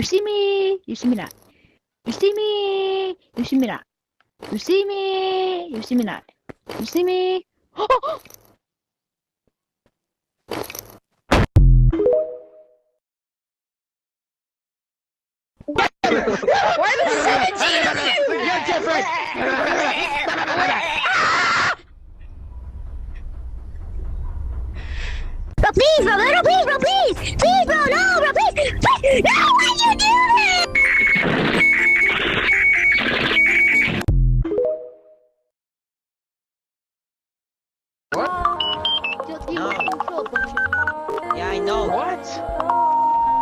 You see me? You see me not? You see me? You see me not? You see me? You see me not? You see me? Why the 17 of you? You're different! Bro, please, bro, no, please, bro, please! Please, bro, no, bro, please! Please! No, why you do this? No. Yeah, I know. What?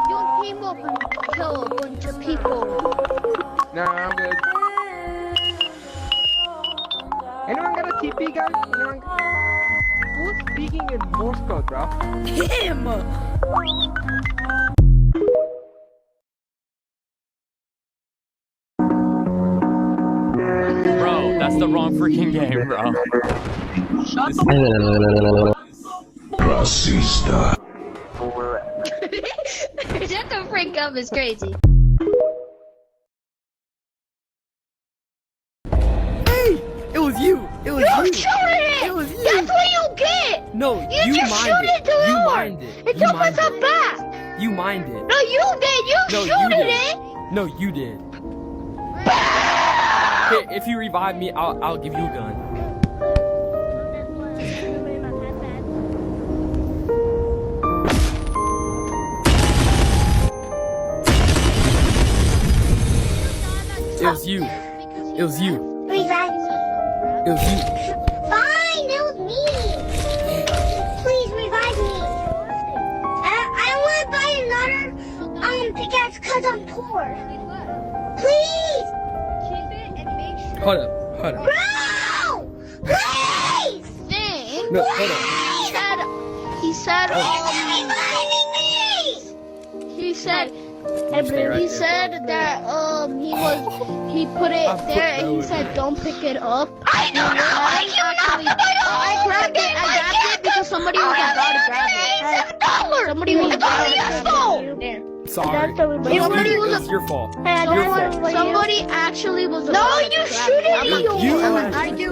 Don't team up and kill a bunch of people. No, I'm good. Anyone got a TP gun? Anyone? Who's speaking in Morse code, bro? Him! Bro, that's the wrong freaking game, bro. Shut Shut the freak up is crazy. It was you. It was You you. shooting it! It was you. That's what you get! No, You just mined shoot it to You Lord. mined it. It You took us mined a it. back! You mined it. No, you did! You No, you shooted did. it! No, you did. Here, if you revive me, I'll give you a gun. It was you. It was you. Revive me. It was you. Fine, it was me. Please revive me. I don't want to buy another pickaxe because I'm poor. Please, Hold up. Hold up. bro. Please. Dang. No, hold up. He said, he said, Stay right he there. said that he put it there and he said don't pick it up. I don't know. I grabbed it because somebody was about to grab it. Somebody was about to grab it. There. Sorry. Somebody was It's your fault. Somebody actually was. No, about you to grab shoot it. it. You. I do.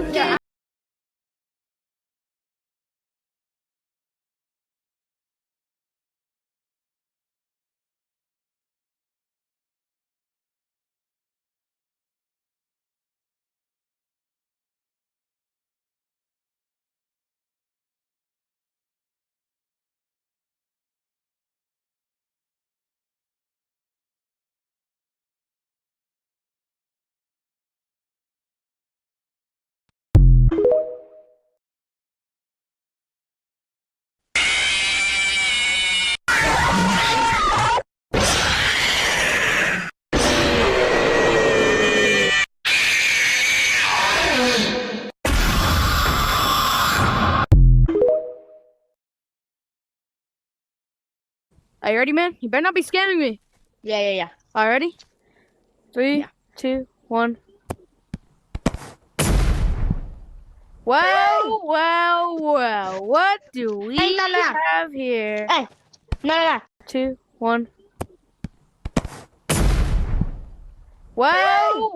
Are you ready, man? You better not be scamming me. Yeah. All right, ready? 3, 2, 1. Well. What do we Hey, no. have here? Hey, no. 2, 1. Well.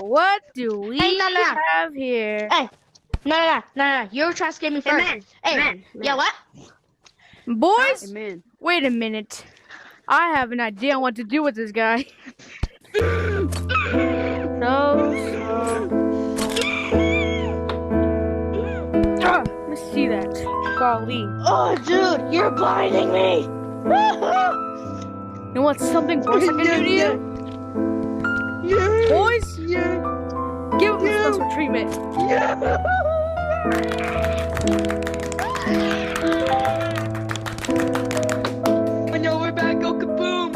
What do we Hey, no. have here? Hey, no. You're trying to scare me first. Hey, yeah, what? Boys, Man. wait a minute. I have an idea on what to do with this guy. Let me see that. Golly. Oh, dude, you're blinding me. You want something worse I can do to you? Boys? Give him this special treatment. I know we're back, go kaboom!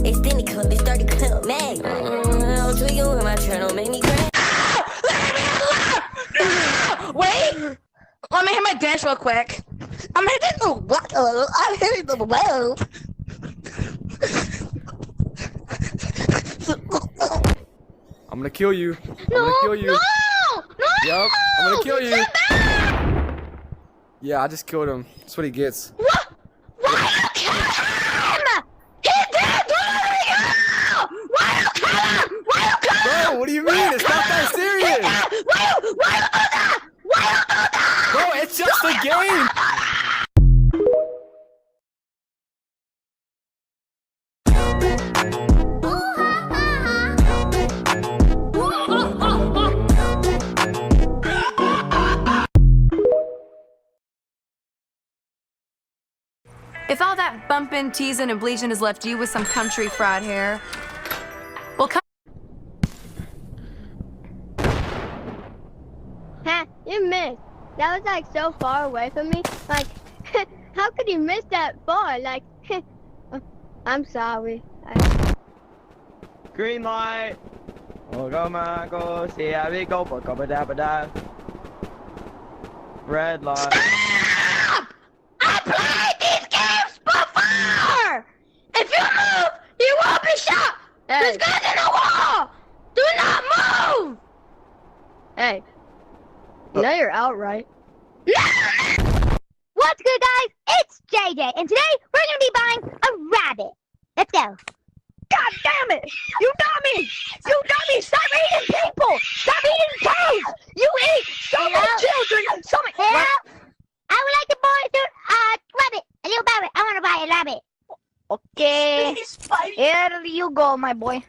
Extended clip, it's 30 clip, mag. I'll tweak you with my channel, make me crack. Wait! Let me hit my dance real quick. I'm hitting the wall. I'm hitting the wall. I'm gonna kill you. I'm gonna kill you. No! Yup, I'm gonna kill you. Sit back! Yeah, I just killed him. That's what he gets. What? Why you kill him? He did! Why you kill him? Why you kill him? Bro, what do you mean? It's not that serious. Why you do that? Why you do that? Bro, it's just a game. If all that bumping, teasing, and bleaching has left you with some country fried hair, well, come. Ha, you missed. That was like so far away from me. Like, how could you miss that far? Like, I'm sorry. Green light. Oh, go, man, go. See how we go. Ba-da-ba-da. Red light. I played these games before! If you move, you will be shot! There's guys in the wall! Do not move! Hey, you know you're out, right? What's good, guys? It's JJ, and today we're gonna be buying a rabbit. Let's go. God damn it! You got me! You got me! Stop eating people! Stop eating cows! You eat so many children! So many... Hello? I would like to buy rabbit. A little rabbit. I want to buy a rabbit. Okay. Here you go, my boy.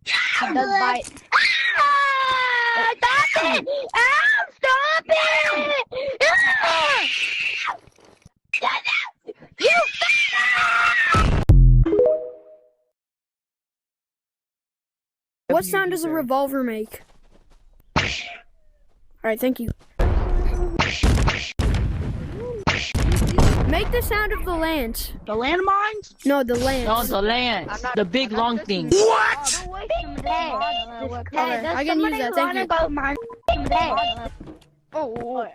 He does bite. Ah! Stop it! Ah! Stop it! Ah! You What sound does a revolver make? Alright, thank you. Make the sound of the lance. The landmines? No, the lance. No, the lance. The big long thing. What? I can use that, thank you. Oh,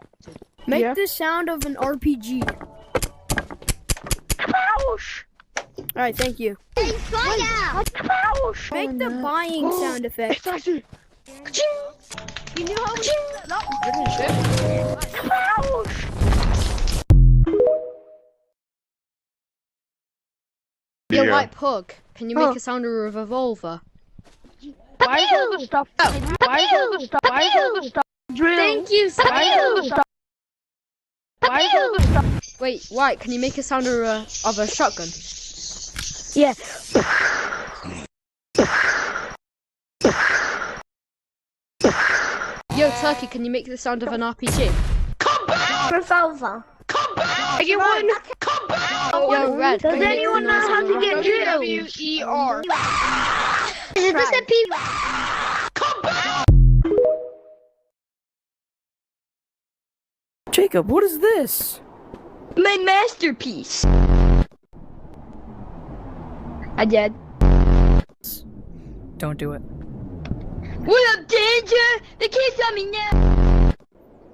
Make the sound of an RPG. Alright, thank you. Make the buying sound effect. you knew how to Yo, White Pug, can you make a sound of a revolver? Why is all the stuff? Why is all the stuff? Why is all the stuff? Thank you, Why is all the stuff? Why is all the stuff? Wait, White, can you make a sound of a shotgun? Yeah. Yo, Turkey, can you make the sound of an RPG? Come back! Revolver. Come back! Anyone? Come back! Yo, Red, Does can you make anyone the know noise how of to a get shotgun? W-E-R? Is this a P? Come back! Jacob, what is this? My masterpiece. I did. Don't do it. What up, danger? They can't stop me now.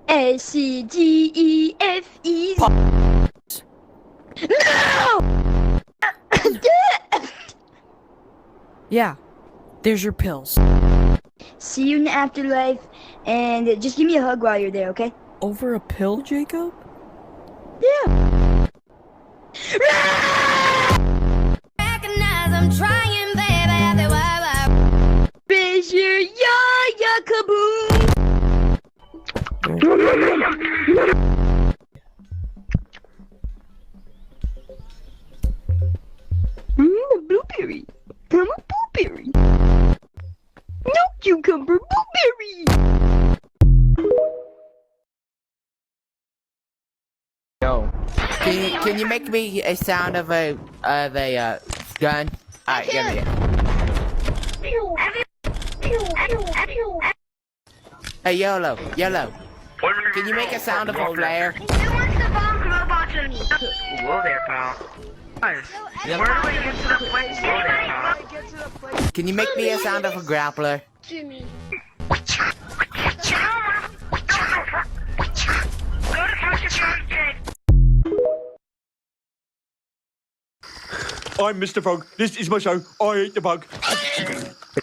S-C-D-E-F-E. No! Yeah. There's your pills. See you in the afterlife, and just give me a hug while you're there, okay? Over a pill, Jacob? Yeah. Recognize I'm trying, baby. Fisher, ya kaboom! A blueberry. I'm a blueberry. No cucumber, blueberry. Yo. Can you make me a sound of a gun? Alright, give me it. Hey, YOLO. Can you make a sound of a flare? Who wants the bomb robots in me? Whoa there, pal. Where do we get to the place? Whoa there, pal. Can you make me a sound of a grappler? Jimmy. I'm Mr. Frog. This is my show. I ate the bug.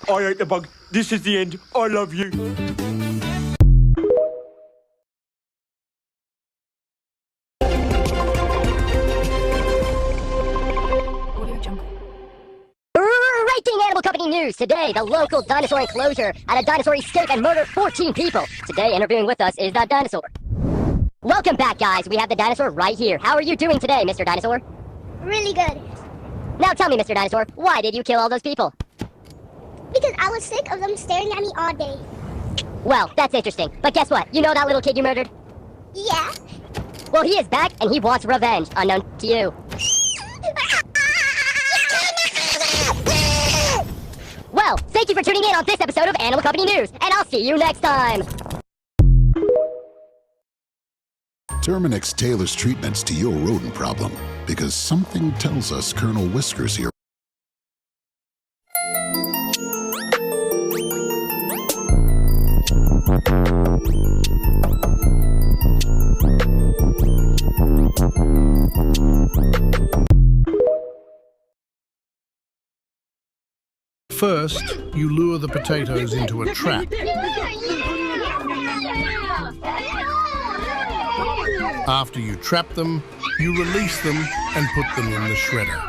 I ate the bug. This is the end. I love you. Today, the local dinosaur enclosure had a dinosaur escape and murder 14 people. Today, interviewing with us is the dinosaur. Welcome back, guys. We have the dinosaur right here. How are you doing today, Mr. Dinosaur? Really good. Now tell me, Mr. Dinosaur, why did you kill all those people? Because I was sick of them staring at me all day. Well, that's interesting. But guess what? You know that little kid you murdered? Yeah. Well, he is back, and he wants revenge, unknown to you. Well, thank you for tuning in on this episode of Animal Company News, and I'll see you next time. Terminix tailors treatments to your rodent problem, because something tells us Colonel Whiskers here. First, you lure the potatoes into a trap. After you trap them, you release them and put them in the shredder.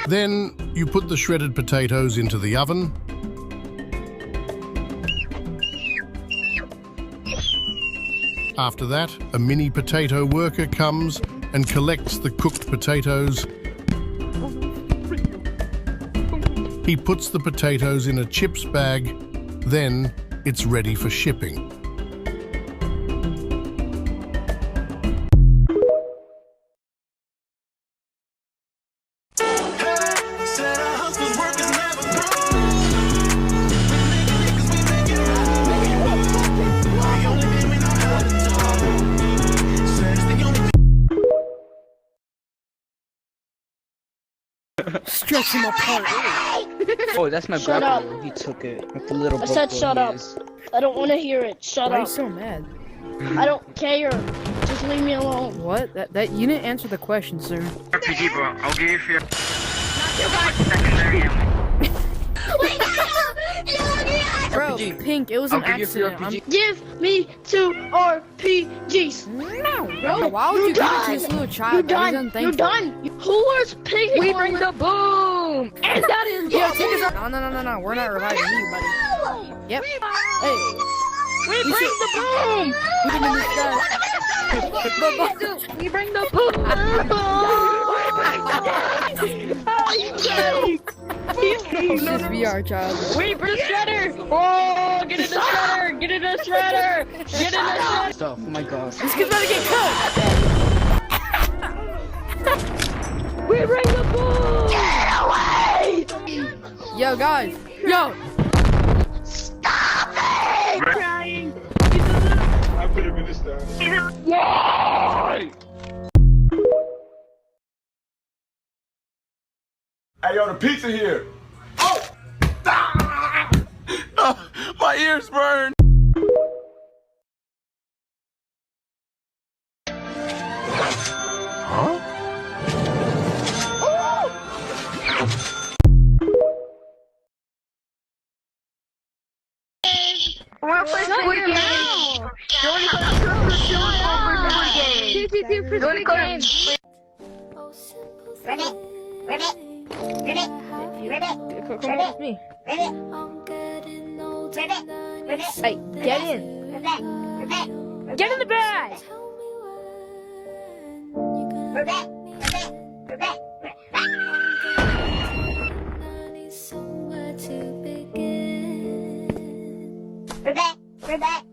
Then, you put the shredded potatoes into the oven. After that, a mini potato worker comes and collects the cooked potatoes. He puts the potatoes in a chips bag, then it's ready for shipping. Stretch him apart. Oh, that's my Shut brother. up. He took it with the little I said book shut he up. is. I don't want to hear it. Shut Why are up. you so mad? I don't care. Just leave me alone. What? That you didn't answer the question, sir. RPG, bro. I'll give you fear. Bro, Pink, it was an accident. Give me 2 RPGs. No, bro. Why would you give it to this little child? You're bro? He's done. unthankful. You're done. Who was picking? We bring the boom. And that is Yeah, take us out. No. We're not reviving you, buddy. Yep. Hey. We bring the boom. We can do this, guys. We bring the boom. It's just VR, child. We bring the shredder. Oh, get in the shredder. Get in the shredder. Get in the shredder. Stuff. Oh my gosh. This kid's about to get cooked. We bring the boom. Get away. Yo, guys. Yo. Stop it. Crying. I put him in this time. Yeah. Hey, yo, the pizza here. Oh! My ears burn. Huh? We're playing Squid Game. Johnny got Squid Game. Ribbit. Come on with me. Hey, get in. Get in the bag. Ribbit.